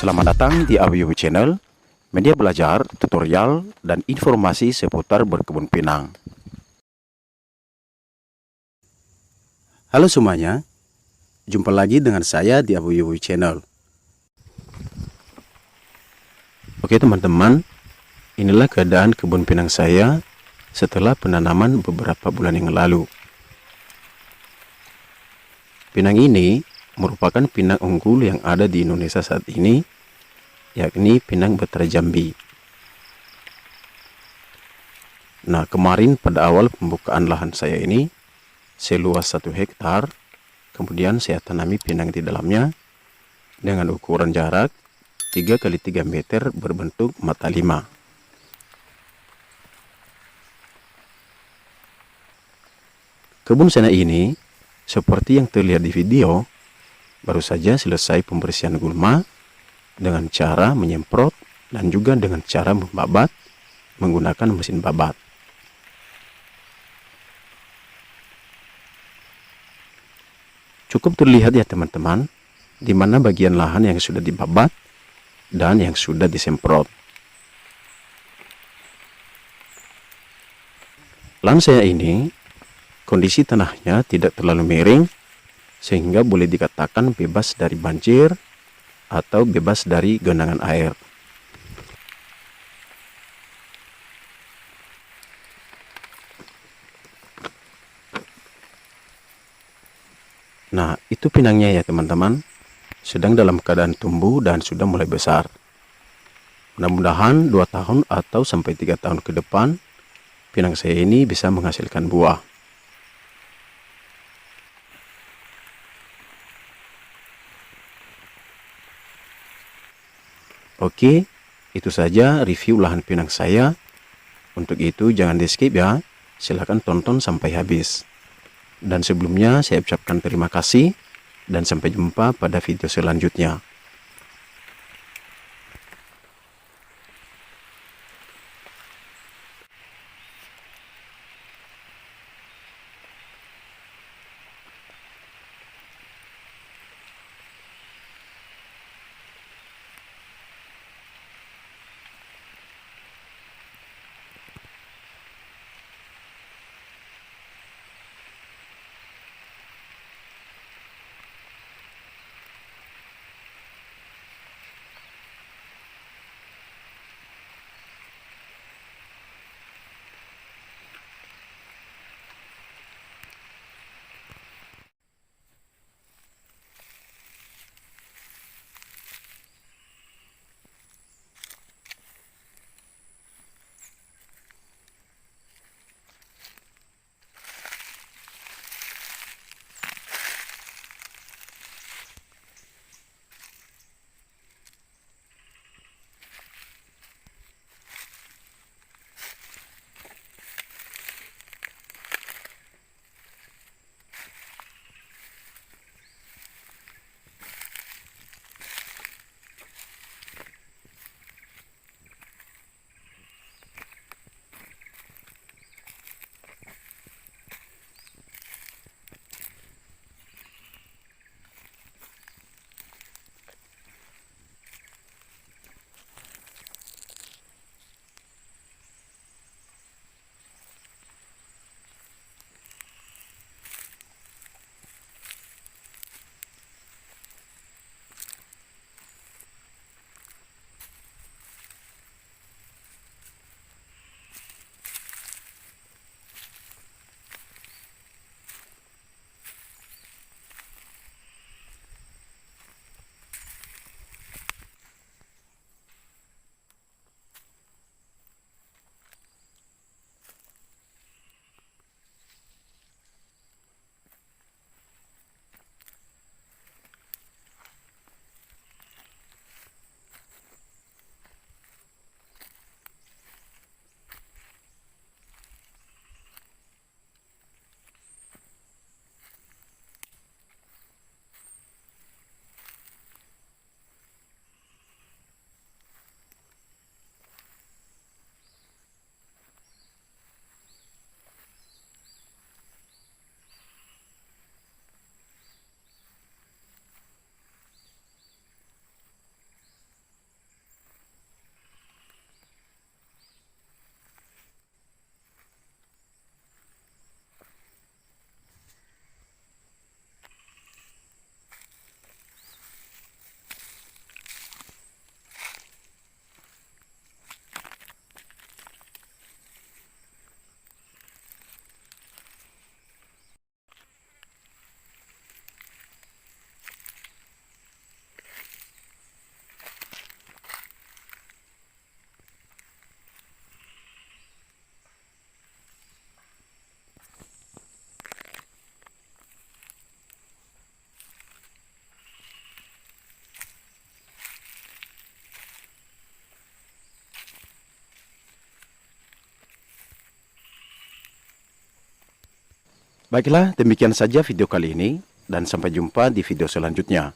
Selamat datang di Awiyu Channel, media belajar, tutorial, dan informasi seputar berkebun pinang. Halo semuanya, jumpa lagi dengan saya di Awiyu Channel. Oke teman-teman, inilah keadaan kebun pinang saya setelah penanaman beberapa bulan yang lalu. Pinang ini merupakan pinang unggul yang ada di Indonesia saat ini, yakni pinang Betara Jambi. Nah, kemarin pada awal pembukaan lahan saya ini, seluas 1 hektar, kemudian saya tanami pinang di dalamnya dengan ukuran jarak 3 kali 3 meter berbentuk mata 5. Kebun saya ini, seperti yang terlihat di video, baru saja selesai pembersihan gulma dengan cara menyemprot dan juga dengan cara membabat menggunakan mesin babat. Cukup terlihat ya teman-teman, di mana bagian lahan yang sudah dibabat dan yang sudah disemprot. Lahan saya ini, kondisi tanahnya tidak terlalu miring, sehingga boleh dikatakan bebas dari banjir atau bebas dari genangan air. Nah, itu pinangnya ya teman-teman, sedang dalam keadaan tumbuh dan sudah mulai besar. Mudah-mudahan 2 tahun atau sampai 3 tahun ke depan, pinang saya ini bisa menghasilkan buah. Oke, itu saja review lahan pinang saya. Untuk itu jangan di skip ya, silahkan tonton sampai habis. Dan sebelumnya saya ucapkan terima kasih dan sampai jumpa pada video selanjutnya. Baiklah, demikian saja video kali ini, dan sampai jumpa di video selanjutnya.